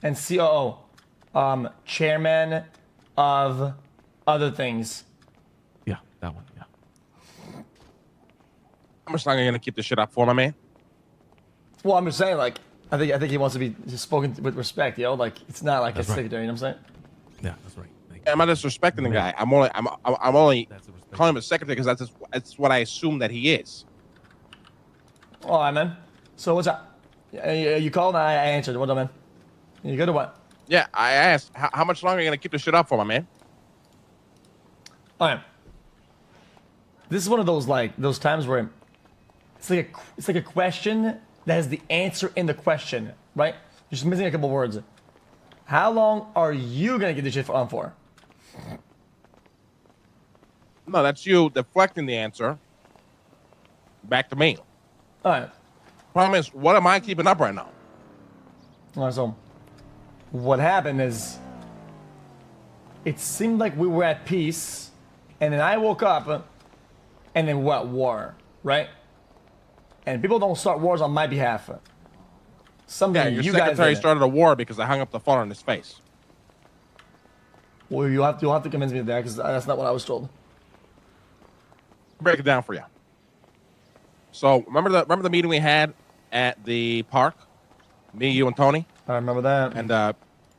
And COO, chairman of other things. Yeah, that one. Yeah. How much longer are you gonna keep this shit up for, my man? Well, I'm just saying, like, I think he wants to be spoken with respect, yo. Like, it's not like That's a right. secretary. You know what I'm saying? Yeah, that's right. Thank I'm not disrespecting the guy. I'm only That's a respect. calling him a secretary because that's what I assume that he is. All right, man. So what's up? You called and I answered. What's up, man? You good or what? Yeah, I asked how much longer are you gonna keep this shit up for, my man? All right. This is one of those times where it's like a question that has the answer in the question, right? You're just missing a couple words. How long are you gonna get this shit on for? No, that's you deflecting the answer back to me. All right. Problem is, what am I keeping up right now? All right. So what happened is it seemed like we were at peace, and then I woke up, and then what? War, right? And people don't start wars on my behalf. Something Yeah, your you guys secretary did. started a war because I hung up the phone on his face. Well, you'll have to convince me of that because that's not what I was told. Break it down for you. So remember the meeting we had at the park? Me, you, and Tony, I remember that. and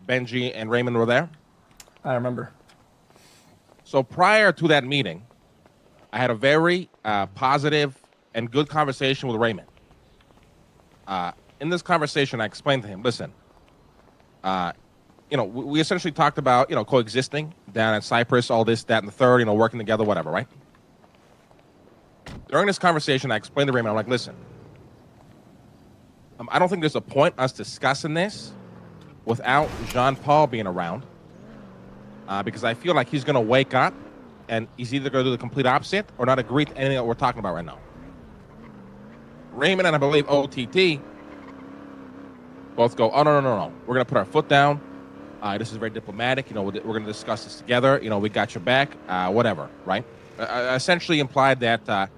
Benji and Raymond were there. I remember. So prior to that meeting, I had a very positive and good conversation with Raymond. In this conversation, I explained to him, listen, we essentially talked about, coexisting down at Cyprus, all this, that, and the third, working together, whatever, right? During this conversation, I explained to Raymond, I'm like, listen, I don't think there's a point us discussing this without Jean-Paul being around, because I feel like he's going to wake up and he's either going to do the complete opposite or not agree to anything that we're talking about right now. Raymond and I believe OTT both go, oh, no. We're going to put our foot down. This is very diplomatic. We're going to discuss this together. We got your back, whatever, right? Essentially implied that,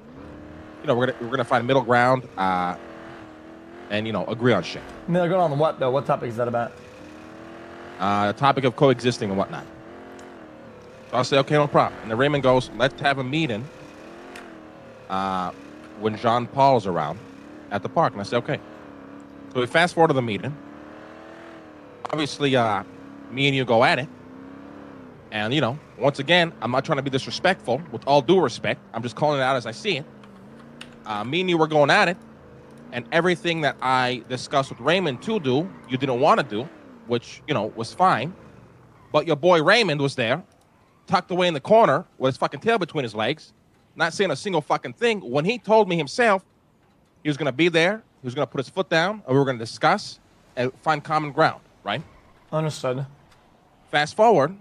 we're gonna find middle ground and, agree on shit. Middle ground on what, though? What topic is that about? The topic of coexisting and whatnot. So I'll say, okay, no problem. And then Raymond goes, let's have a meeting when Jean-Paul's around at the park. And I say, okay. So we fast forward to the meeting. Obviously, me and you go at it. And, once again, I'm not trying to be disrespectful. With all due respect, I'm just calling it out as I see it. Me and you were going at it. And everything that I discussed with Raymond to do, you didn't want to do, which, was fine. But your boy Raymond was there, tucked away in the corner with his fucking tail between his legs, not saying a single fucking thing. When he told me himself he was going to be there, he was going to put his foot down, and we were going to discuss and find common ground, right? Understood. Fast forward,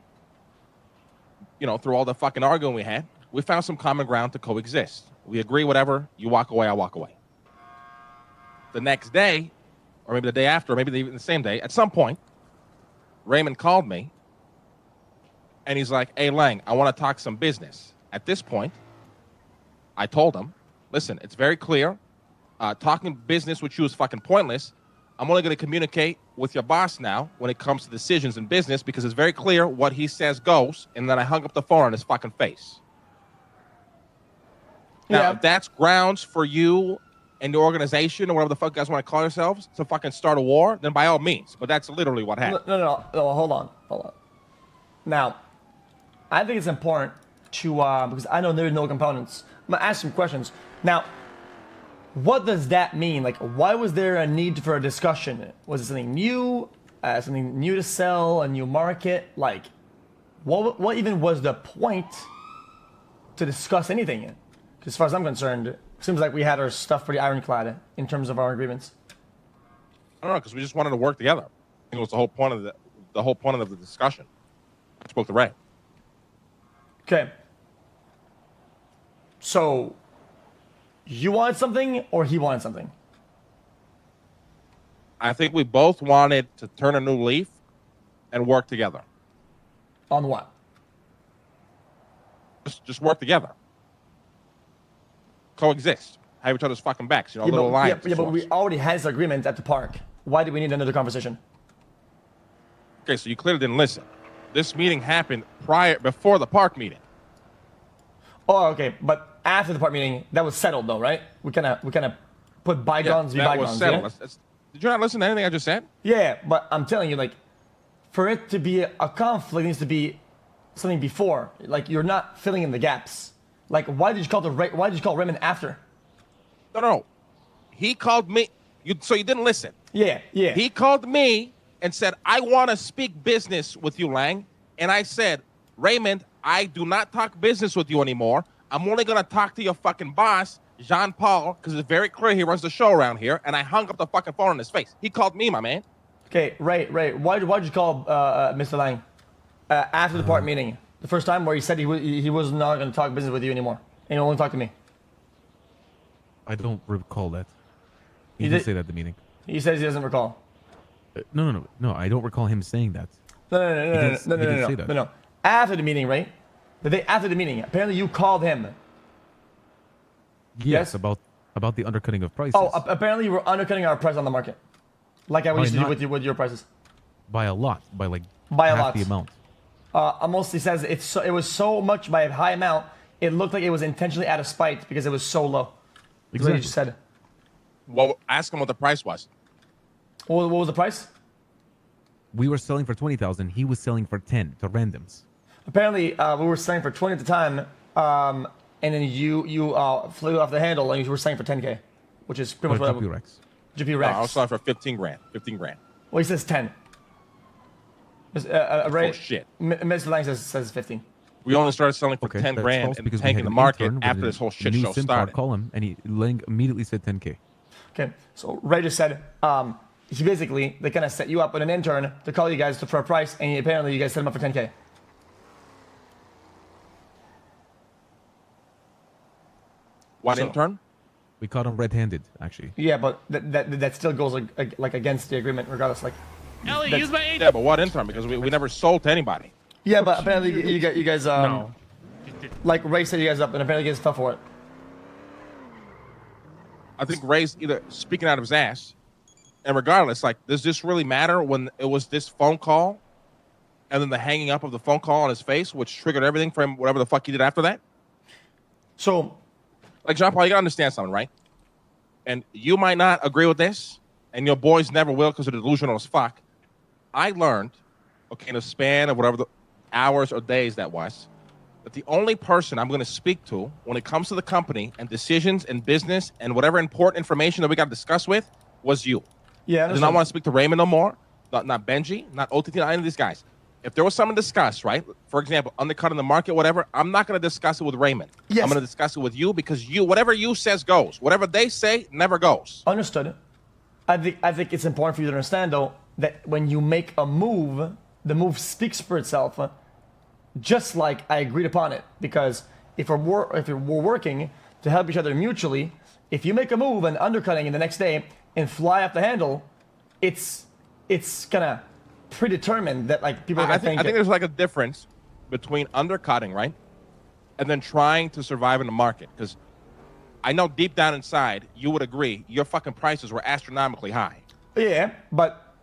through all the fucking arguing we had, we found some common ground to coexist. We agree, whatever. You walk away, I walk away. The next day, or maybe the day after, or maybe even the same day, at some point, Raymond called me, and he's like, hey, Lang, I want to talk some business. At this point, I told him, listen, it's very clear. Talking business with you is fucking pointless. I'm only going to communicate with your boss now when it comes to decisions in business because it's very clear what he says goes, and then I hung up the phone on his fucking face. Now, if that's grounds for you and the organization or whatever the fuck you guys want to call yourselves to fucking start a war, then by all means. But that's literally what happened. No, hold on. Now, I think it's important to, because I know there's no components. I'm going to ask some questions. Now, what does that mean? Like, why was there a need for a discussion? Was it something new? Something new to sell? A new market? Like, what even was the point to discuss anything? As far as I'm concerned, it seems like we had our stuff pretty ironclad in terms of our agreements. I don't know, because we just wanted to work together. I think it was the whole point of the discussion. I spoke to Ray. Okay. So, you wanted something, or he wanted something? I think we both wanted to turn a new leaf and work together. On what? Just work together. Coexist. Have each other's fucking backs. Little lines. Yeah, but we already had this agreement at the park. Why do we need another conversation? Okay, so you clearly didn't listen. This meeting happened before the park meeting. Oh, okay. But after the park meeting, that was settled, though, right? We kind of put bygones be that bygones. was settled. Yeah? Did you not listen to anything I just said? Yeah, but I'm telling you, like, for it to be a conflict, it needs to be something before. Like, you're not filling in the gaps. Like, why did you call Raymond after? No. He called me. So you didn't listen. Yeah. He called me and said, I want to speak business with you, Lang. And I said, Raymond, I do not talk business with you anymore. I'm only going to talk to your fucking boss, Jean-Paul, because it's very clear he runs the show around here. And I hung up the fucking phone in his face. He called me, my man. Okay, right. Why'd you call Mr. Lang after the park meeting? The first time where he said he was not going to talk business with you anymore. And he only talk to me. I don't recall that. He You did did- say that at the meeting. He says he doesn't recall. No. I don't recall him saying that. No. say that. No. After the meeting, right? The day after the meeting, apparently you called him. Yes? About the undercutting of prices. Oh, apparently you were undercutting our price on the market, like I used to do not- with your prices. by a lot, by like By a half lot. the amount. Mostly says it was so much by a high amount. It looked like it was intentionally out of spite because it was so low. That's what he just said. Well, ask him what the price was. What was the price? We were selling for 20,000. He was selling for 10 to randoms. Apparently, we were selling for 20 at the time, and then you flew off the handle and you were selling for 10K, which is pretty much Or what Rex. GP No, Rex. I was selling for 15 grand. 15 grand. Well, he says 10. Oh, shit. Mr. Lang says 15. We only started selling for Okay, 10 that's grand false and because we tanking had the an market intern with after a this whole shit new show SIM started. card, call him, and Lang immediately said 10K. Okay, so Ray just said he basically they kind of set you up with an intern to call you guys for a price, and apparently you guys set him up for 10K. What So- intern? We caught him red-handed, actually. Yeah, but that still goes like against the agreement, regardless. Like, Ellie, That's- use my agent. Yeah, but what intern? Because we never sold to anybody. yeah, but apparently you guys No. like Ray set you guys up, and apparently you guys fell for it. I think Ray's either speaking out of his ass, and regardless, like, does this really matter when it was this phone call, and then the hanging up of the phone call on his face, which triggered everything for him, whatever the fuck he did after that? So Like, Jean-Paul, you gotta understand something, right? And you might not agree with this, and your boys never will because they're delusional as fuck. I learned, okay, in a span of whatever the hours or days that was, that the only person I'm going to speak to when it comes to the company and decisions and business and whatever important information that we got to discuss with was you. yeah, I do not want to speak to Raymond no more, not Benji, not OTT, not any of these guys. If there was something to discuss, right? For example, undercutting the market, whatever, I'm not going to discuss it with Raymond. Yes. I'm going to discuss it with you because whatever you says goes. Whatever they say never goes. Understood. I think it's important for you to understand though that when you make a move, the move speaks for itself. Just like I agreed upon it, because if we're working to help each other mutually, if you make a move and undercutting in the next day and fly off the handle, it's kind of predetermined that like people are I gonna think there's like a difference between undercutting, right, and then trying to survive in the market. Because I know deep down inside you would agree your fucking prices were astronomically high. Yeah, but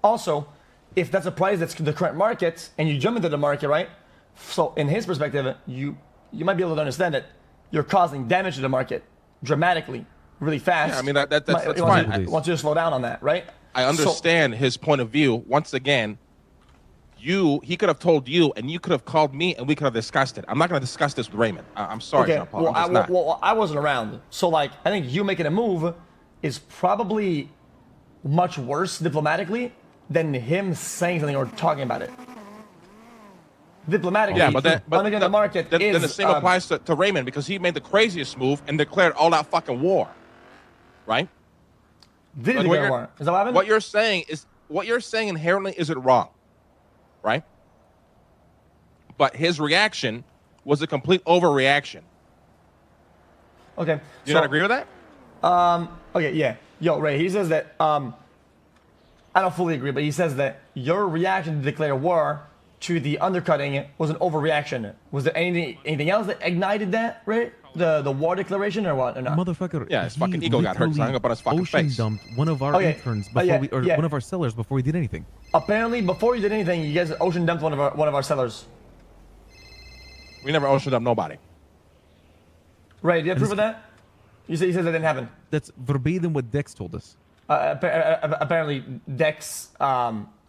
also, if that's a price that's the current market and you jump into the market, right? So in his perspective, you might be able to understand that you're causing damage to the market dramatically, really fast. Yeah, I mean, that's He fine. wants you to slow down on that, right? I understand his point of view. Once again, he could have told you, and you could have called me, and we could have discussed it. I'm not going to discuss this with Raymond. I'm sorry, Okay. Jean-Paul. Well, I'm just not. well, I wasn't around, so like I think you making a move is probably much worse diplomatically than him saying something or talking about it. Diplomatically, Yeah, but undercutting the market then is the same applies to Raymond because he made the craziest move and declared all out fucking war, right? Did Like, he what declare you're- war? Is that what happened? What you're saying inherently isn't wrong, right? But his reaction was a complete overreaction. Okay. Do you not agree with that? Okay, yeah. Yo, Ray, he says that, I don't fully agree, but he says that your reaction to declare war to the undercutting was an overreaction. Was there anything else that ignited that, Ray? the war declaration or what? Or not? Motherfucker. Yeah, his he fucking ego got hurt 'cause I hung up on his fucking ocean face. dumped one of our Okay. interns Oh, before yeah, we, or yeah. one of our sellers before we did anything. Apparently, before you did anything, you guys ocean dumped one of our sellers. We never oceaned up nobody. Right? Do you have proof of that? You said that didn't happen. That's verbatim what Dex told us. Apparently, Dex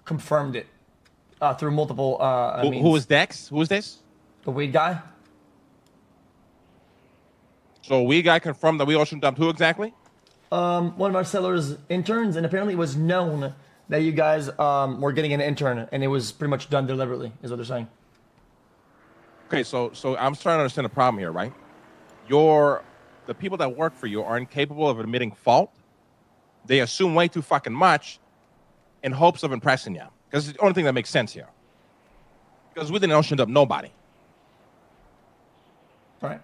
confirmed it through multiple. Who was Dex? Who was this? the weed guy? So we guy confirmed that we ocean dumped who exactly? One of our sellers' interns, and apparently it was known that you guys were getting an intern, and it was pretty much done deliberately, is what they're saying. Okay, so I'm trying to understand the problem here, right? The people that work for you are incapable of admitting fault. They assume way too fucking much in hopes of impressing you. Because it's the only thing that makes sense here. Because we didn't ocean up nobody. Right.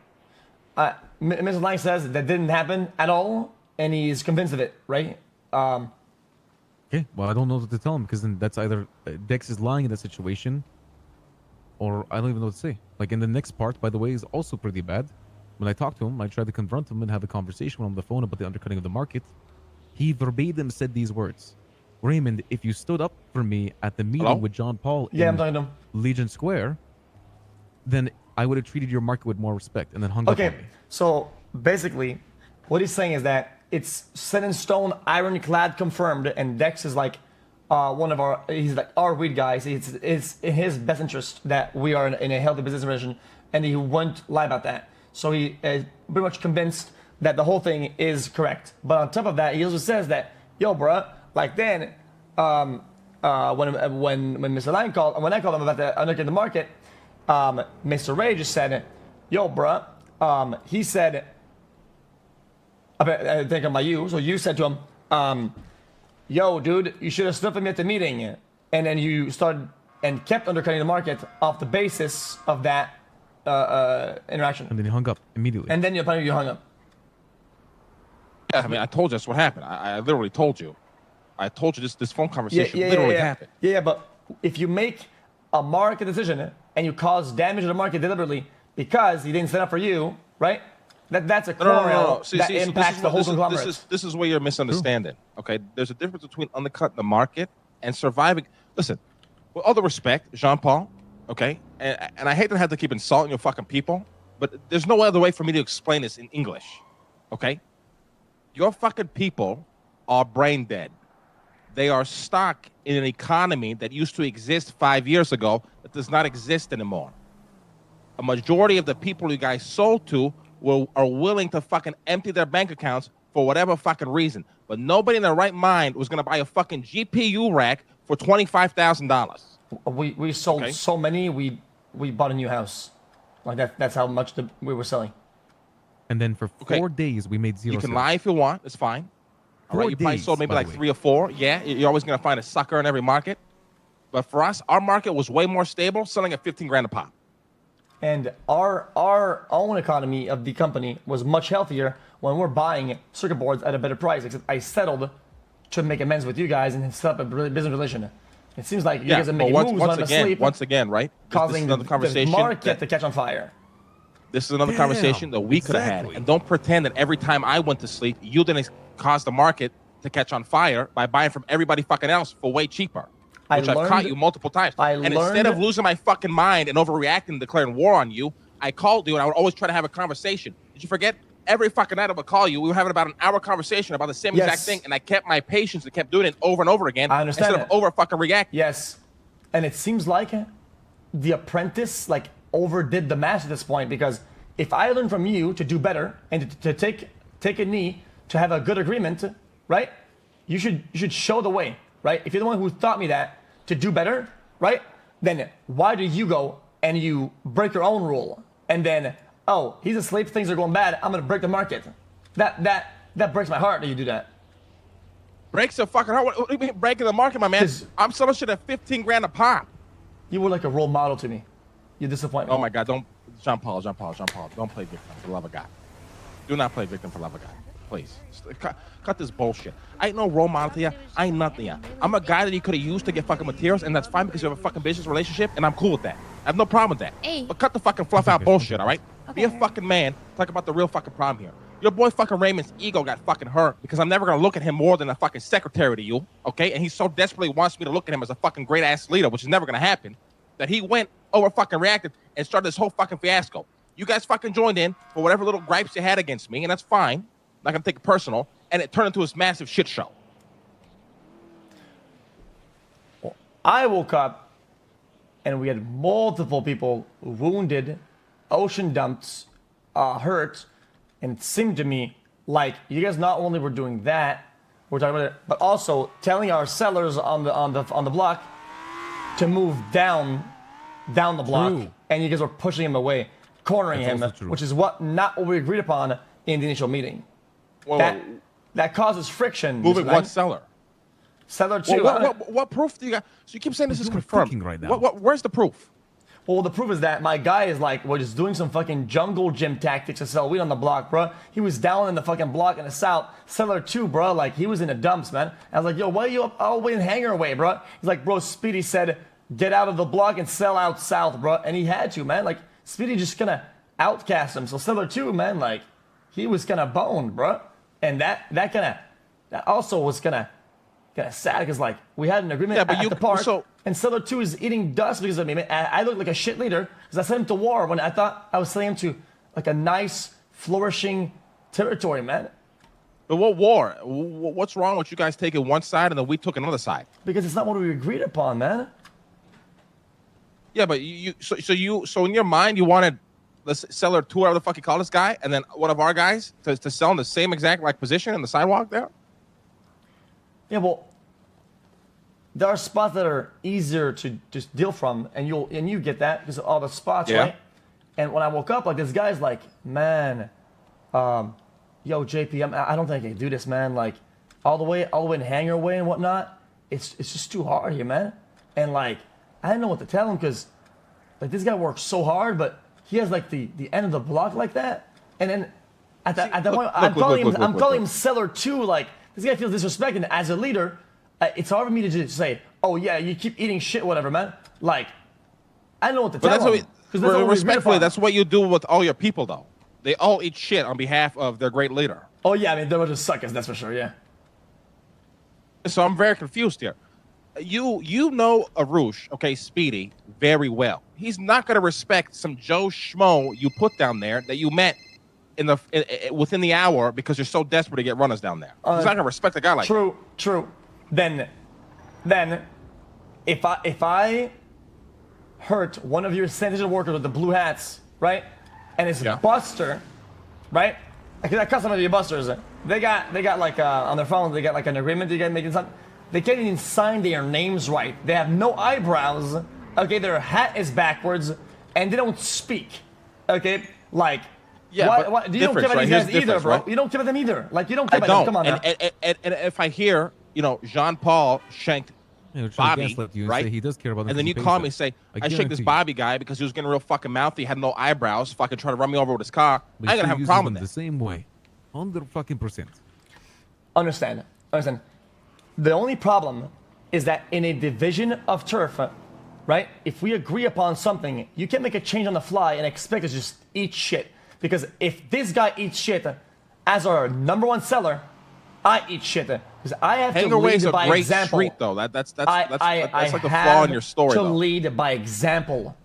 Mr. Lang says that didn't happen at all, and he's convinced of it, right? Okay, well, I don't know what to tell him because then that's either Dex is lying in that situation, or I don't even know what to say. Like in the next part, by the way, is also pretty bad. When I talked to him, I tried to confront him and have a conversation with him on the phone about the undercutting of the market. He verbatim said these words: "Raymond, if you stood up for me at the meeting Hello? Oh. with John Paul Yeah, I'm in talking to him. Legion Square, then I would have treated your market with more respect," and then hung up on Okay, me. so basically, what he's saying is that it's set in stone, ironclad, confirmed, and Dex is like he's like our weed guys. It's in his best interest that we are in a healthy business relation, and he won't lie about that. So he is pretty much convinced that the whole thing is correct. But on top of that, he also says that, yo, bruh, like then, when Mr. Lang called, when I called him about the undercutting the market, Mr. Ray just said, yo, bruh, he said, I think about you, so you said to him, yo, dude, you should have stood for me at the meeting. And then you started and kept undercutting the market off the basis of that interaction. And then he hung up immediately. And then you hung up. Yeah, I mean, I told you that's what happened. I literally told you. I told you this phone conversation literally happened. Yeah, but if you make a market decision and you cause damage to the market deliberately because he didn't stand up for you, right? That's a quarrel that impacts the whole conglomerate. This is where you're misunderstanding. Okay, there's a difference between undercutting the market and surviving. Listen, with all the respect, Jean-Paul, okay, and I hate to have to keep insulting your fucking people, but there's no other way for me to explain this in English, okay? Your fucking people are brain dead. They are stuck in an economy that used to exist 5 years ago that does not exist anymore. A majority of the people you guys sold to are willing to fucking empty their bank accounts for whatever fucking reason. But nobody in their right mind was going to buy a fucking GPU rack for $25,000. We sold so many, we bought a new house. Like that's how much we were selling. And then for 4 days, we made zero You can sales. lie if you want. It's fine. All right, you probably sold maybe like 3 or 4. Yeah, you're always going to find a sucker in every market. But for us, our market was way more stable, selling at 15 grand a pop. And our own economy of the company was much healthier when we're buying circuit boards at a better price. Except I settled to make amends with you guys and set up a business relation. It seems like you guys are making moves on sleep, once again, right? Causing this is another conversation the market to catch on fire. This is another conversation that we could have had. And don't pretend that every time I went to sleep, you didn't cause the market to catch on fire by buying from everybody fucking else for way cheaper. Which I've caught you multiple times. And instead of losing my fucking mind and overreacting and declaring war on you, I called you and I would always try to have a conversation. Did you forget? Every fucking night I would call you. We were having about an hour conversation about the same exact thing, and I kept my patience and kept doing it over and over again. I understand instead of over fucking reacting. Yes, and it seems like the apprentice overdid the math at this point, because if I learn from you to do better and to take a knee to have a good agreement, right? You should show the way, right? If you're the one who taught me that to do better, right? Then why do you go and you break your own rule and then, oh, he's asleep, things are going bad, I'm gonna break the market. That breaks my heart that you do that. Breaks the fucking heart? What do you mean breaking the market, my man? I'm selling shit at 15 grand a pop. You were like a role model to me. You disappoint me. Oh my God, Jean Paul, don't play victim for the love of God. Do not play victim for the love of God. Please. Cut this bullshit. I ain't no role model to you. I ain't nothing to you. I'm a guy that you could have used to get fucking materials, and that's fine because you have a fucking business relationship, and I'm cool with that. I have no problem with that. Hey. But cut the fucking fluff out bullshit, all right? Be a fucking man. Talk about the real fucking problem here. Your boy fucking Raymond's ego got fucking hurt because I'm never gonna look at him more than a fucking secretary to you, okay? And he so desperately wants me to look at him as a fucking great ass leader, which is never gonna happen, that he went over fucking reacted and started this whole fucking fiasco. You guys fucking joined in for whatever little gripes you had against me, and that's fine. I'm not gonna take it personal, and it turned into this massive shit show. Well, I woke up and we had multiple people wounded, ocean dumped, hurt. And it seemed to me like you guys not only were doing that, we're talking about it, but also telling our sellers on the block to move down the block, True. and you guys were pushing him away, cornering That's him, also true. which is not what we agreed upon in the initial meeting. Well, That causes friction. moving Mr. one Lang. seller. Seller two. What proof do you got? So you keep saying this is What are you confirmed. thinking right now? Where's the proof? Well, the proof is that my guy is like, was just doing some fucking jungle gym tactics to sell weed on the block, bro. He was down in the fucking block in the south. Seller 2, bro, like, he was in the dumps, man. I was like, yo, why are you up all the way in Hangar Way, bro? He's like, bro, Speedy said, get out of the block and sell out south, bro. And he had to, man. Like, Speedy just kind of outcast him. So Seller 2, man, like, he was kind of boned, bro. And that also was kind of sad because, like, we had an agreement at the park. And Seller 2 is eating dust because of me. Man, I look like a shit leader because I sent him to war when I thought I was sending him to like a nice, flourishing territory, man. But what war? What's wrong with you guys taking one side and then we took another side? Because it's not what we agreed upon, man. Yeah, but so in your mind you wanted the Seller 2, whatever the fuck you call this guy, and then one of our guys to sell in the same exact like position in the sidewalk there? Yeah, well, there are spots that are easier to just deal from, and you get that because of all the spots, Yeah. right? And when I woke up, like this guy's like, man, yo, JP, I don't think I can do this, man. Like, all the way in Hangar Way and whatnot, it's just too hard here, man. And like, I didn't know what to tell him because like this guy works so hard, but he has like the end of the block like that, and then at that point, I'm calling him Seller 2, like. This guy feels disrespected, and as a leader, it's hard for me to just say, "Oh yeah, you keep eating shit, whatever, man." Like, I don't know what to tell him. Respectfully, that's what you do with all your people, though. They all eat shit on behalf of their great leader. Oh yeah, I mean, they were just suckers, that's for sure. Yeah. So I'm very confused here. You know Arush, okay, Speedy, very well. He's not going to respect some Joe Schmo you put down there that you met within the hour because you're so desperate to get runners down there. He's not gonna respect a guy like that. True. Then, if I hurt one of your sanitation workers with the blue hats, right, and it's Buster, right? Because I cut some of your Busters. They got like on their phone. They got like an agreement. They got making something. They can't even sign their names right. They have no eyebrows. Okay, their hat is backwards, and they don't speak. Okay, like. Yeah, but you don't care about these guys either, bro. Right? You don't care about them either. Like, you don't care about them. Come on now. And if I hear, Jean-Paul shanked Bobby, right? He does care about them. And then you call me and say, I shanked this Bobby guy because he was getting real fucking mouthy, had no eyebrows, fucking trying to run me over with his car. I ain't gonna have a problem with that. The same way. 100%. Understand. The only problem is that in a division of turf, right? If we agree upon something, you can't make a change on the fly and expect us to just eat shit. Because if this guy eats shit as our number one seller, I eat shit. Because I have to lead by example. Street, though. That's like the I flaw in your story, to though. lead by example.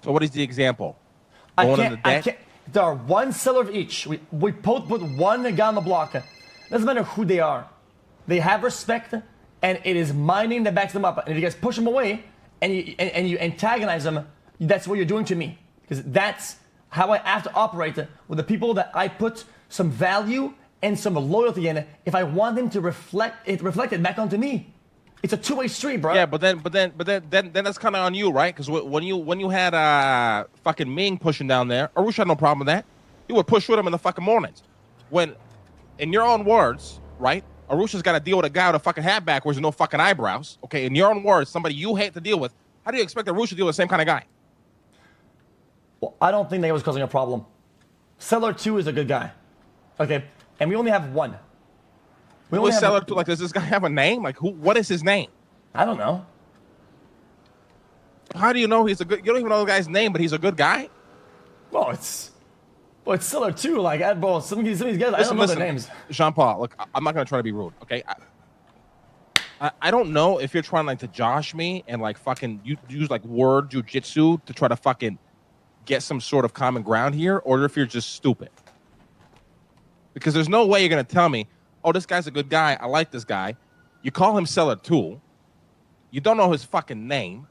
So what is the example? I can't. There are one seller of each. We both put one guy on the block. Doesn't matter who they are. They have respect, and it is mining that backs them up. And if you guys push them away and you antagonize them, that's what you're doing to me. Because that's how I have to operate with the people that I put some value and some loyalty in. If I want them to reflect it back onto me, it's a two-way street, bro. Yeah, but then that's kind of on you, right? Because when you had fucking Ming pushing down there, Arush had no problem with that. You would push with him in the fucking mornings. When, in your own words, right? Arush has got to deal with a guy with a fucking hat backwards and no fucking eyebrows. Okay, in your own words, somebody you hate to deal with. How do you expect Arush to deal with the same kind of guy? Well, I don't think that was causing a problem. Seller 2 is a good guy. Okay, and we only have one. Seller 2? Like, does this guy have a name? Like, who? What is his name? I don't know. How do you know he's a good? You don't even know the guy's name, but he's a good guy. Well, it's Seller too. Like, bro, some of these guys, I don't know their names. Jean-Paul, look, I'm not gonna try to be rude, okay? I don't know if you're trying like to josh me and like fucking use like word jujitsu to try to fucking get some sort of common ground here, or if you're just stupid. Because there's no way you're gonna tell me, oh, this guy's a good guy. I like this guy. You call him Seller 2. You don't know his fucking name.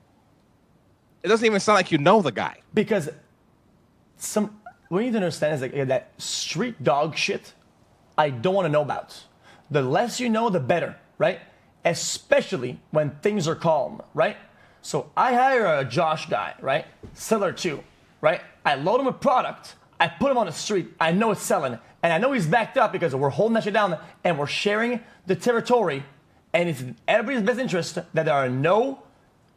It doesn't even sound like you know the guy. Because what you need to understand is like, that street dog shit, I don't want to know about. The less you know, the better, right? Especially when things are calm, right? So I hire a Josh guy, right? Seller 2, right? I load him with product. I put him on the street. I know it's selling. And I know he's backed up because we're holding that shit down and we're sharing the territory. And it's in everybody's best interest that there are no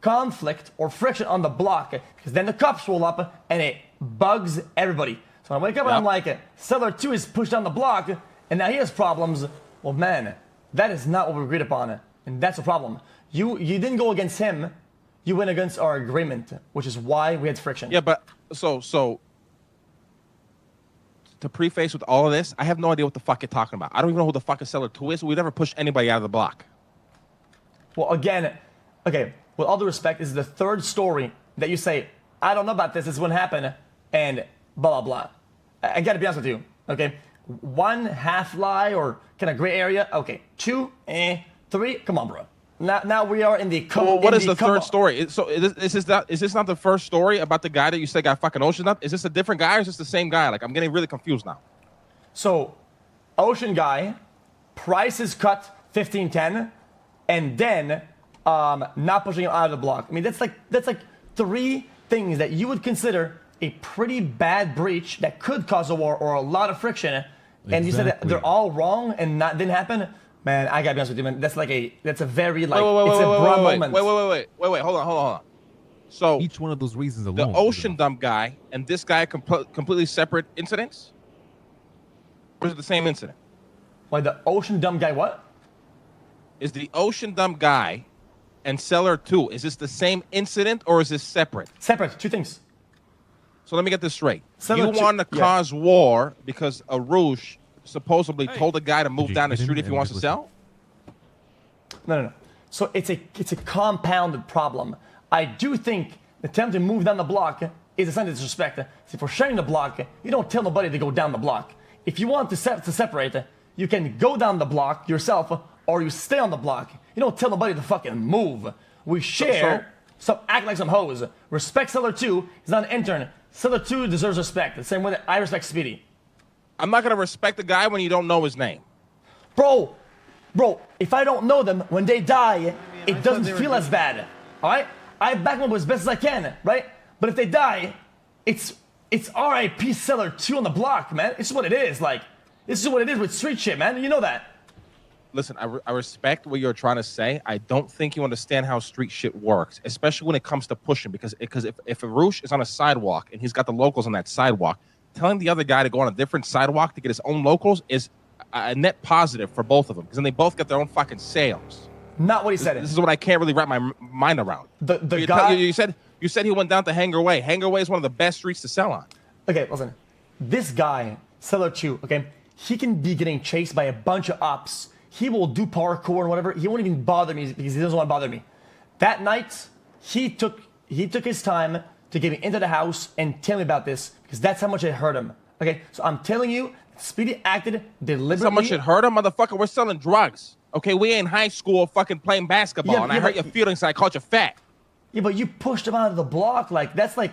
conflict or friction on the block, because then the cops roll up and it bugs everybody. So when I wake up and I'm like, Seller 2 is pushed down the block and now he has problems. Well, man, that is not what we agreed upon. And that's a problem. You didn't go against him. You went against our agreement, which is why we had friction. Yeah, but so to preface with all of this, I have no idea what the fuck you're talking about. I don't even know who the fuck a Seller 2 is. We never pushed anybody out of the block. Well, again, okay, with all due respect, this is the third story that you say, I don't know about this, this wouldn't happen, and blah, blah, blah. I gotta be honest with you, okay? 1 half lie or kind of gray area, okay. 2, 3, come on, bro. Now we are in the... Well, what is the third story? So is this not the first story about the guy that you said got fucking oceaned up? Is this a different guy or is this the same guy? Like, I'm getting really confused now. So, ocean guy, price is cut 1510, and then not pushing him out of the block. I mean, that's like 3 things that you would consider a pretty bad breach that could cause a war or a lot of friction. And you said that they're all wrong and didn't happen. Man, I gotta be honest with you, man. That's a very like it's a broad moment. Wait, hold on. So each one of those reasons alone. The ocean dump guy and this guy completely separate incidents? Or is it the same incident? Why the ocean dump guy? What? Is the ocean dump guy and Seller 2, is this the same incident or is this separate? Separate, 2 things. So let me get this straight. Seller you want to cause war because Arush supposedly told a guy to move down the street if he wants to sell? No. So it's a compounded problem. I do think the attempt to move down the block is a sign of disrespect. See, for sharing the block, you don't tell nobody to go down the block. If you want to separate, you can go down the block yourself or you stay on the block. You don't tell nobody to fucking move. We share. Stop acting like some hoes. Respect Seller 2. He's not an intern. Seller 2 deserves respect. The same way that I respect Speedy. I'm not going to respect the guy when you don't know his name. Bro, if I don't know them, when they die, it doesn't feel as bad. All right? I back them up as best as I can, right? But if they die, it's RIP Seller 2 on the block, man. It's what it is. Like, this is what it is with street shit, man. You know that. Listen, I respect what you're trying to say. I don't think you understand how street shit works, especially when it comes to pushing. Because if Arush is on a sidewalk and he's got the locals on that sidewalk, telling the other guy to go on a different sidewalk to get his own locals is a net positive for both of them. Because then they both get their own fucking sales. Not what he said. This is what I can't really wrap my mind around. The guy... You said he went down to Hangar Way. Hangar Way is one of the best streets to sell on. Okay, listen. This guy, Seller 2, okay, he can be getting chased by a bunch of ops. He will do parkour and whatever. He won't even bother me because he doesn't want to bother me. That night, he took his time to get me into the house and tell me about this because that's how much it hurt him. Okay, so I'm telling you, Speedy acted deliberately. That's how much it hurt him, motherfucker. We're selling drugs. Okay, we ain't in high school fucking playing basketball, and I hurt your feelings and I called you fat. Yeah, but you pushed him out of the block. That's like.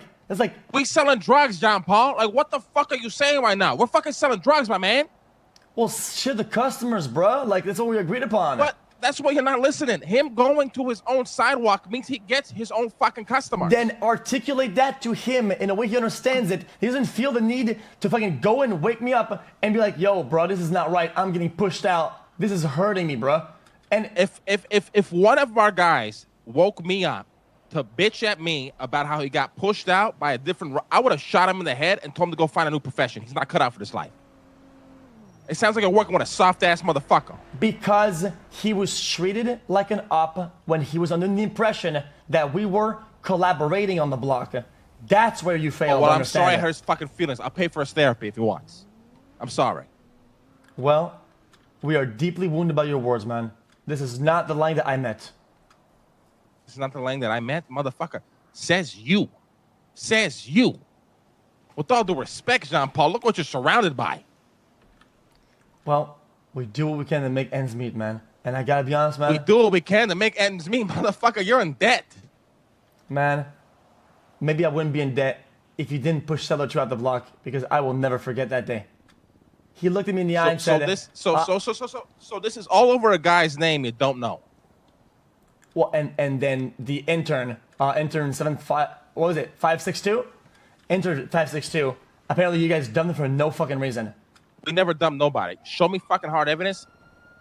We selling drugs, John Paul. Like, what the fuck are you saying right now? We're fucking selling drugs, my man. Well, shit, the customers, bro. Like, that's what we agreed upon. But that's why you're not listening. Him going to his own sidewalk means he gets his own fucking customers. Then articulate that to him in a way he understands it. He doesn't feel the need to fucking go and wake me up and be like, yo, bro, this is not right. I'm getting pushed out. This is hurting me, bro. And if one of our guys woke me up to bitch at me about how he got pushed out by a different... I would have shot him in the head and told him to go find a new profession. He's not cut out for this life. It sounds like you're working with a soft-ass motherfucker. Because he was treated like an op when he was under the impression that we were collaborating on the block. That's where you fail. Well, to I'm sorry I understand hurt his fucking feelings. I'll pay for his therapy if he wants. I'm sorry. Well, we are deeply wounded by your words, man. This is not the line that I met. This is not the lane that I meant, motherfucker. Says you. Says you. With all due respect, Jean-Paul, look what you're surrounded by. Well, we do what we can to make ends meet, man. And I gotta be honest, man. We do what we can to make ends meet, motherfucker. You're in debt. Man, maybe I wouldn't be in debt if you didn't push Seller 2 out the block, because I will never forget that day. He looked at me in the eye and said, So this is all over a guy's name you don't know. well, and then the intern 75, what was it, 562? Intern 562. Apparently you guys dumped him for no fucking reason. We never dumped nobody. Show me fucking hard evidence,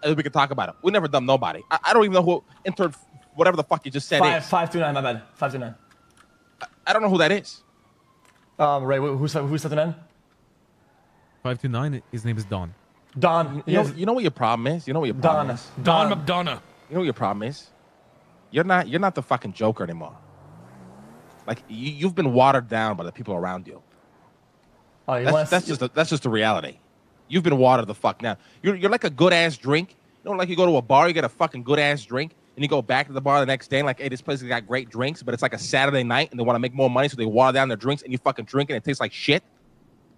and we can talk about it. We never dumped nobody. I don't even know who entered whatever the fuck you just said is. 529, my bad. 529. I don't know who that is. Ray, who's 529? 529. His name is Don. Don. You know what your problem is? You know what your problem is? Don McDonough. You know what your problem is? You're not the fucking Joker anymore. Like you've been watered down by the people around you. Oh, That's just the reality. You've been watered the fuck down. You're like a good ass drink. You know, like you go to a bar, you get a fucking good ass drink, and you go back to the bar the next day and like, hey, this place has got great drinks, but it's like a Saturday night and they want to make more money, so they water down their drinks and you fucking drink it and it tastes like shit.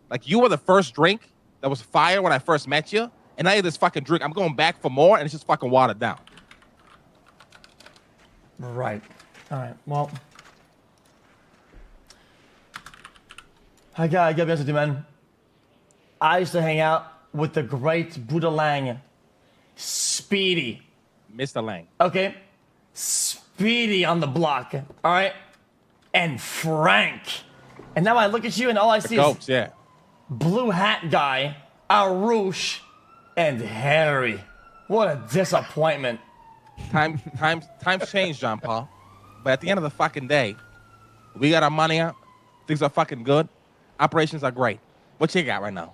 Like you were the first drink that was fire when I first met you, and now you're this fucking drink. I'm going back for more, and it's just fucking watered down. Right. All right. Well, I gotta be honest with you, man. I used to hang out with the great Buddha Lang, Speedy. Mr. Lang. Okay, Speedy on the block. All right, and Frank. And now I look at you, and all I see Goats, is yeah. blue hat guy, Arush, and Harry. What a disappointment. Times change, John Paul. But at the end of the fucking day, we got our money out. Things are fucking good. Operations are great. What you got right now?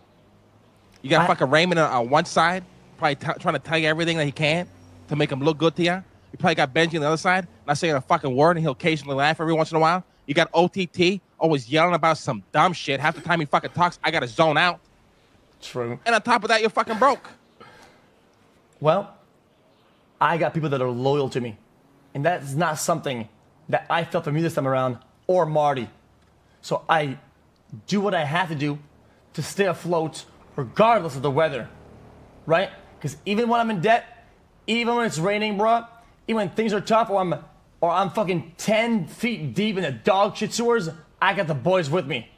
You got fucking Raymond on one side, probably trying to tell you everything that he can to make him look good to you. You probably got Benji on the other side, not saying a fucking word, and he'll occasionally laugh every once in a while. You got OTT, always yelling about some dumb shit. Half the time he fucking talks, I got to zone out. True. And on top of that, you're fucking broke. Well, I got people that are loyal to me. And that's not something that I felt from you this time around or Marty. So I do what I have to do to stay afloat regardless of the weather. Right? Because even when I'm in debt, even when it's raining, bro, even when things are tough or I'm fucking 10 feet deep in the dog shit sewers, I got the boys with me.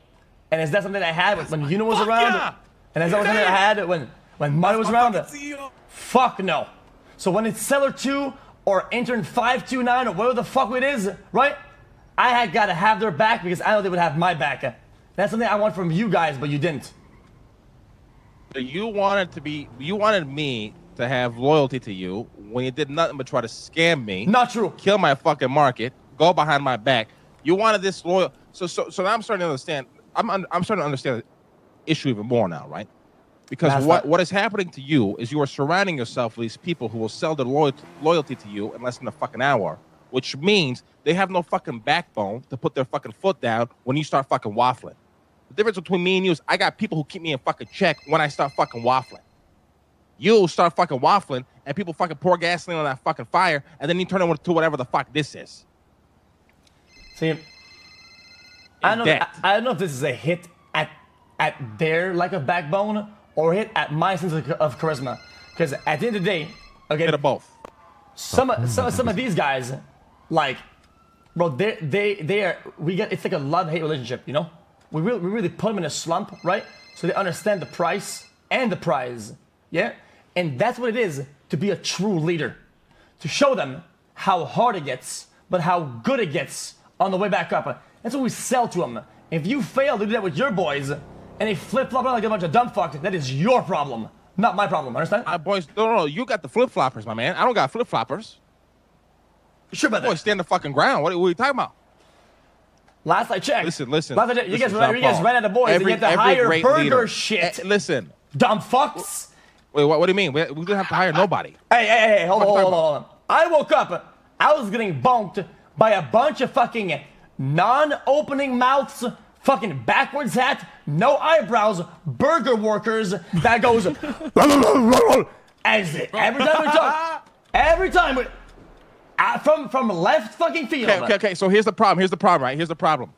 And is that something I had when Yuno was around? Yeah. And is that something I had when Marty was around? Fuck no. So when it's Seller 2 or Intern 529 or whatever the fuck it is, right? I had got to have their back because I know they would have my back. That's something I want from you guys, but you didn't. You wanted me to have loyalty to you when you did nothing but try to scam me. Not true. Kill my fucking market, go behind my back. You wanted this loyal. So now I'm starting to understand. I'm starting to understand the issue even more now, right? Because what is happening to you is you are surrounding yourself with these people who will sell their loyalty to you in less than a fucking hour, which means they have no fucking backbone to put their fucking foot down when you start fucking waffling. The difference between me and you is I got people who keep me in fucking check when I start fucking waffling. You start fucking waffling and people fucking pour gasoline on that fucking fire and then you turn it into whatever the fuck this is. See, I don't know if this is a hit at their lack of backbone or a hit at my sense of charisma. Because at the end of the day, okay, Bit of both. some of these guys, like, bro, it's like a love-hate relationship, you know? We really put them in a slump, right? So they understand the price and the prize, yeah? And that's what it is to be a true leader. To show them how hard it gets, but how good it gets on the way back up. That's what we sell to them. If you fail to do that with your boys, and they flip-flop around like a bunch of dumb fucks, that is your problem, not my problem, understand? Boys, no, you got the flip-floppers, my man. I don't got flip-floppers. Sure about Boys, that. stand the fucking ground. What are you talking about? Last I checked. Listen. Last I checked, you guys Jean-Paul. ran out of boys and you had to hire great burger leader. shit. Listen. Dumb fucks. Wait, what do you mean? We didn't have to hire nobody. Hey, hold on. I woke up. I was getting bonked by a bunch of fucking non-opening mouths, fucking backwards hat, no eyebrows, burger workers that goes as every time we talk, every time we, from left fucking field. Okay. So here's the problem. Right? Here's the problem.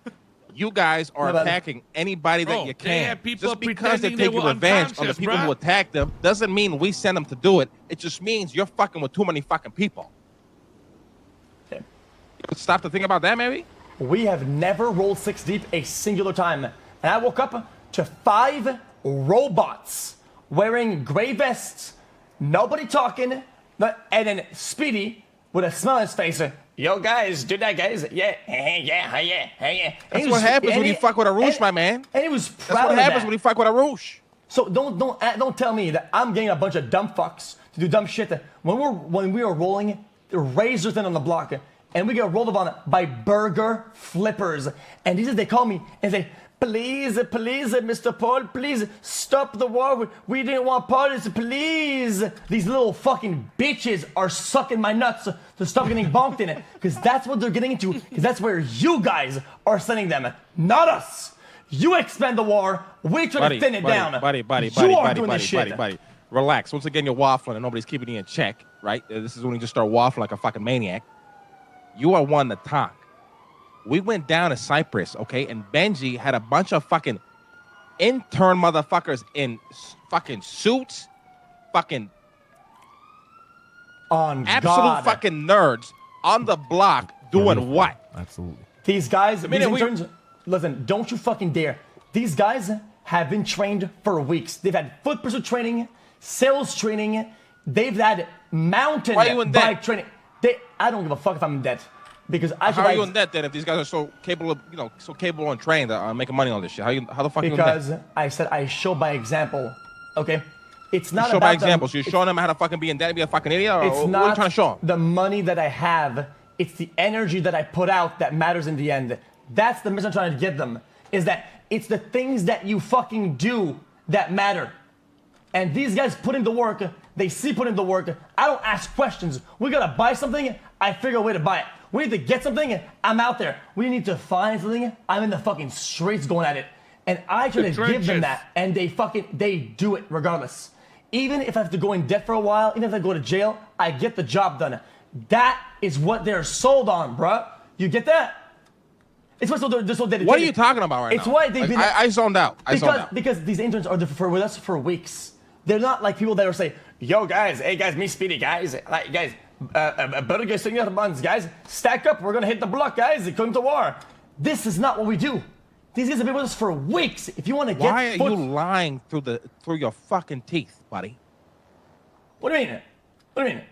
You guys are No, attacking anybody that you they can. had people Just because they're pretending they taking were revenge on the unconscious, people bruh. who attacked them doesn't mean we send them to do it. It just means you're fucking with too many fucking people. Okay. Stop to think about that, maybe? We have never rolled 6 deep a singular time. And I woke up to 5 robots wearing gray vests, nobody talking, and then Speedy with a smile on his face. Yo, guys, do that, guys. Yeah. That's what happens when you fuck with a roosh, my man. And he was proud That's what of happens that. when you fuck with a roosh. So don't tell me that I'm getting a bunch of dumb fucks to do dumb shit. When we are rolling razor thin on the block, and we get rolled upon by burger flippers, and they call me and say, please, Mr. Paul, please stop the war. We didn't want politics, please. These little fucking bitches are sucking my nuts to stop getting bonked in it, because that's what they're getting into, because that's where you guys are sending them, not us. You expand the war, we try to thin it down. Buddy. Relax. Once again, you're waffling and nobody's keeping you in check, right? This is when you just start waffling like a fucking maniac. You are one to talk. We went down to Cyprus, okay, and Benji had a bunch of fucking intern motherfuckers in fucking suits, fucking On absolute God. fucking nerds on the block doing what? Absolutely. These guys, these minute we- interns, listen, don't you fucking dare. These guys have been trained for weeks. They've had foot pursuit training, sales training. They've had mountain Why are you in bike debt? training. I don't give a fuck if I'm in debt. Because I How are you in debt then if these guys are so capable of, so capable and trained making money on this shit? How the fuck are you in debt? Because I said I show by example. Okay? It's not You show about by them- example. So you're showing them how to fucking be in debt and be a fucking idiot? Or It's what not are you trying to show them? the money that I have. It's the energy that I put out that matters in the end. That's the message I'm trying to give them. Is that it's the things that you fucking do that matter. And these guys put in the work. They see put in the work. I don't ask questions. We gotta buy something. I figure a way to buy it. We need to get something. I'm out there. We need to find something. I'm in the fucking streets going at it. And I try to give them trenches. that. And they do it regardless. Even if I have to go in debt for a while, even if I go to jail, I get the job done. That is what they're sold on, bruh. You get that? It's why they're so dedicated. What are you talking about right It's now? why they've been. I zoned out. Because these interns are with us for weeks. They're not like people that are saying, "Yo, guys, hey guys, me Speedy, guys, like guys, burger senor buns, guys, stack up. We're gonna hit the block, guys. Come to war." This is not what we do. These guys have been with us for weeks. If you want to get, Why are you lying through your fucking teeth, buddy? What do you mean? What do you mean?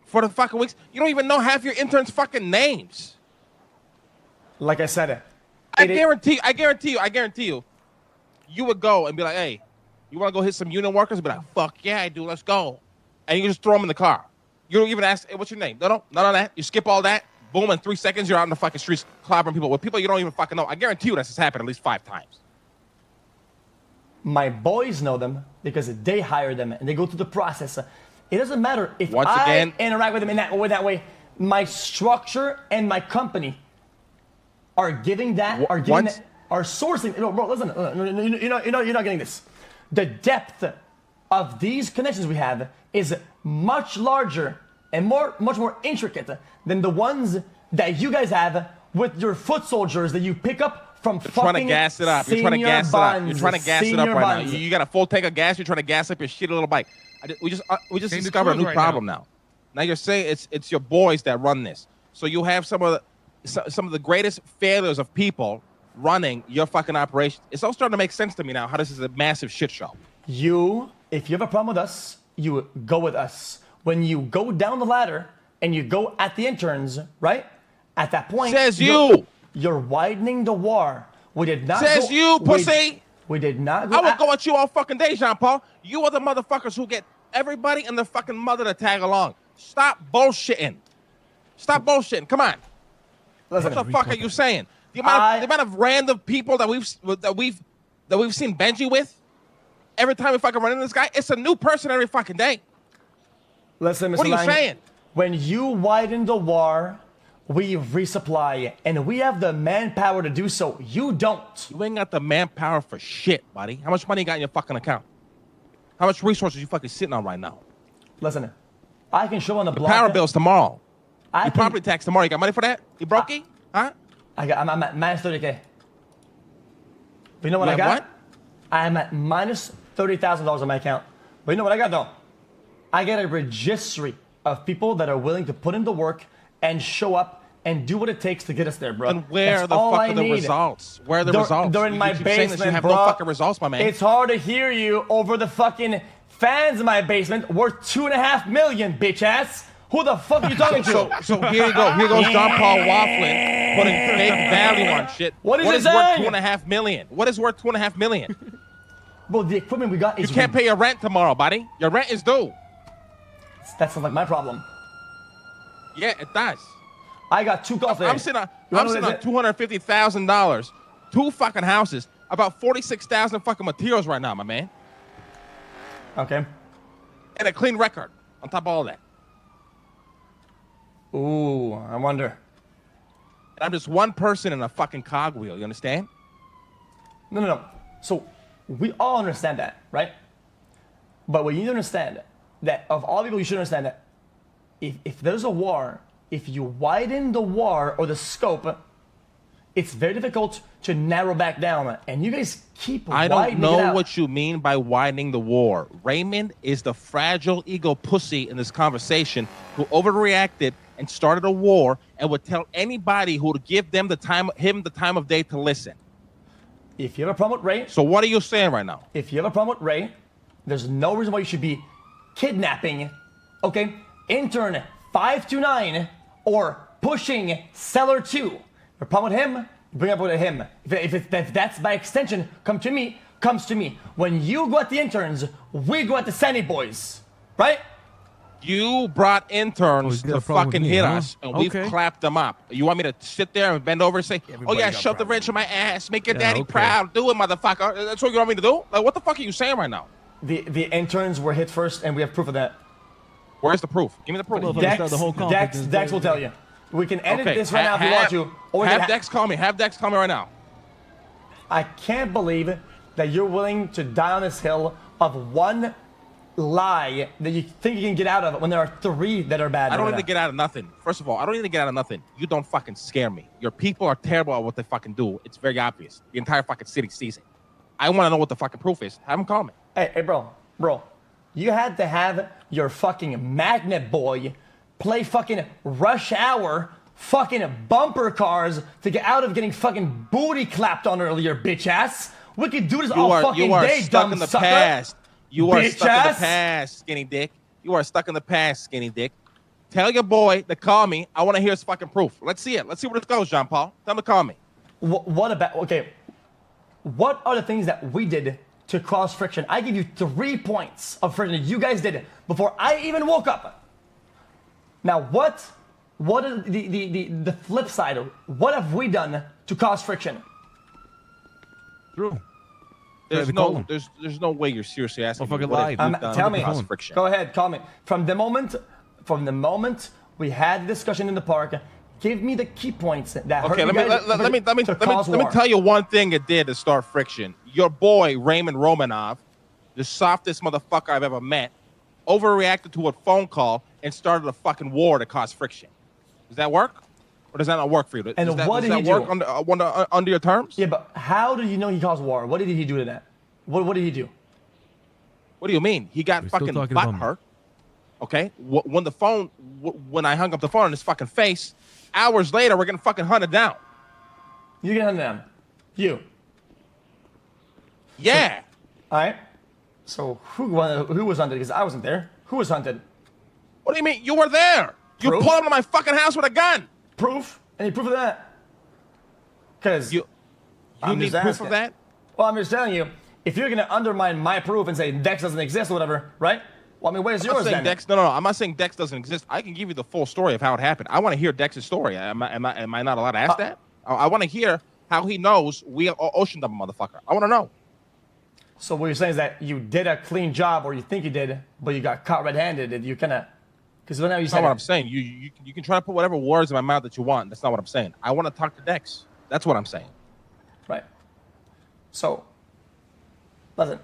For the fucking weeks, you don't even know half your interns' fucking names. Like I said, I guarantee you, you would go and be like, hey, you want to go hit some union workers? And be like, fuck yeah, I do, let's go. And you just throw them in the car. You don't even ask, hey, what's your name? No, none of that. You skip all that. Boom, in 3 seconds, you're out in the fucking streets clobbering people with people you don't even fucking know. I guarantee you that's happened at least 5 times. my boys know them because they hire them and they go through the process. It doesn't matter if Once I again- interact with them in that way. My structure and my company are giving that, are sourcing. No, bro, listen, you're not getting this. The depth of these connections we have is much larger and much more intricate than the ones that you guys have with your foot soldiers that you pick up from You're trying to gas it up. You're trying to gas it up. You're trying to gas it up right now. You got a full tank of gas. You're trying to gas up your shitty little bike. We just Saying the discovered a truth new right problem now. Now you're saying it's your boys that run this. So you have some of the greatest failures of people running your fucking operation. It's all starting to make sense to me now how this is a massive shit show. If you have a problem with us, you go with us. When you go down the ladder and you go at the interns, right? At that point, Says you. You're widening the war. We did not. Says you, pussy. We did not go. I will go at you all fucking day, Jean Paul. You are the motherfuckers who get everybody and their fucking mother to tag along. Stop bullshitting. Stop bullshitting. Come on. Listen, What the fuck are you saying? The amount of random people that we've seen Benji with every time we fucking run into this guy, it's a new person every fucking day. listen, Mr. What are you Lang, saying? When you widen the war, we resupply, and we have the manpower to do so. You don't. You ain't got the manpower for shit, buddy. How much money you got in your fucking account? How much resources you fucking sitting on right now? Listen, I can show on the Your block. power bills tomorrow. I Your can, property tax tomorrow. You got money for that? You brokey? Huh? I'm at minus 30K. But you know what You I have got? what? I'm at minus $30,000 on my account. But you know what I got though? I got a registry of people that are willing to put in the work and show up and do what it takes to get us there, bro. And where That's the all fuck I are the need. results? Where are the They're- results? They're in my keep saying this, basement, you have bro. no fucking results, my man. It's hard to hear you over the fucking fans in my basement worth $2.5 million, bitch ass. Who the fuck are you talking to? So here you go. Here goes John Paul waffling, putting fake value on shit. What is what he is worth saying? $2.5 million? What is worth $2.5 million? Bro, the equipment we got You is can't pay your rent tomorrow, buddy. Your rent is due. That sounds like my problem. Yeah, it does. I got 2 calls today. I'm sitting on You wanna know what $250,000, 2 fucking houses, about 46,000 fucking materials right now, my man, Okay. and a clean record on top of all that. Ooh, I wonder. And I'm just one person in a fucking cogwheel. You understand? No. So we all understand that, right? But what you need to understand that of all people, you should understand that if there's a war, if you widen the war or the scope, it's very difficult to narrow back down. And you guys keep I don't widening it know out. what you mean by widening the war. Raymond is the fragile ego pussy in this conversation who overreacted and started a war and would tell anybody who would give them the time of day to listen. If you have a problem with Ray, So what are you saying right now? if you have a problem with Ray, there's no reason why you should be kidnapping, okay, intern 529 or pushing seller 2. The problem with him, bring up with him. If that's by extension, comes to me. When you go at the interns, we go at the Sandy boys, right? You brought interns Oh, you got to a problem with fucking me, hit huh? us, and we've Okay. clapped them up. You want me to sit there and bend over and say, "Oh Everybody yeah, got shove the problems. wrench in my ass, make your Yeah, daddy okay. proud, do it, motherfucker"? That's what you want me to do? Like, what the fuck are you saying right now? The interns were hit first, and we have proof of that. Where's the proof? Give me the proof. Well, Dex, start the whole conflict and Dex will tell you. We can edit this right now if you want to. Or we have can Dex call me. Have Dex call me right now. I can't believe that you're willing to die on this hill of one lie that you think you can get out of when there are 3 that are bad. I don't right need to now. get out of nothing. First of all, I don't need to get out of nothing. You don't fucking scare me. Your people are terrible at what they fucking do. It's very obvious. The entire fucking city sees it. I want to know what the fucking proof is. Have him call me. Hey, bro. You had to have your fucking magnet boy play fucking rush hour fucking bumper cars to get out of getting fucking booty clapped on earlier, bitch ass. We could do this all fucking you are day, stuck dumb in the sucker. past. You are Bitch stuck in ass. the past, skinny dick. You are stuck in the past, skinny dick. Tell your boy to call me. I want to hear his fucking proof. Let's see it. Let's see where this goes, John Paul. Tell him to call me. What about, okay, what are the things that we did to cause friction? I give you 3 points of friction that you guys did before I even woke up. Now, what is the flip side? What have we done to cause friction? True. There's to call no, him. there's no way you're seriously asking me Motherfucker what lied. have we done Tell to me. cause friction. Go ahead, call me. From the moment we had the discussion in the park, give me the key points that hurt Okay, you let me guys let me to cause let me war. tell you one thing it did to start friction. Your boy Raymond Romanov, the softest motherfucker I've ever met, overreacted to a phone call and started a fucking war to cause friction. Does that work, or does that not work for you? And does that, what does did that he work do? under your terms? Yeah, but how do you know he caused war? What did he do to that? What did he do? What do you mean? He got We're still fucking talking butt about me. hurt. Okay, when I hung up the phone in his fucking face, hours later we're getting fucking hunted down. You get on them. You. Yeah. All right. So who was hunted? Because I wasn't there. Who was hunted? What do you mean? You were there. You Proof? pulled into my fucking house with a gun. Proof? Any proof of that? Because You need proof of that? Well, I'm just telling you, if you're gonna undermine my proof and say Dex doesn't exist or whatever, right? Well, I mean, where's I'm not yours saying then? Dex. No. I'm not saying Dex doesn't exist. I can give you the full story of how it happened. I want to hear Dex's story. Am I not allowed to ask that? I want to hear how he knows we oceaned him, motherfucker. I want to know. So what you're saying is that you did a clean job, or you think you did, but you got caught red-handed, and you kind of Because whenever you That's said not what it, I'm saying. You can try to put whatever words in my mouth that you want. That's not what I'm saying. I want to talk to Dex. That's what I'm saying. right? So, listen,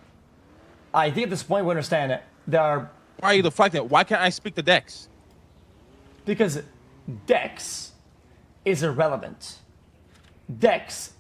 I think at this point we understand it. There are, Why are you deflecting? Why can't I speak to Dex? because Dex is irrelevant. Dex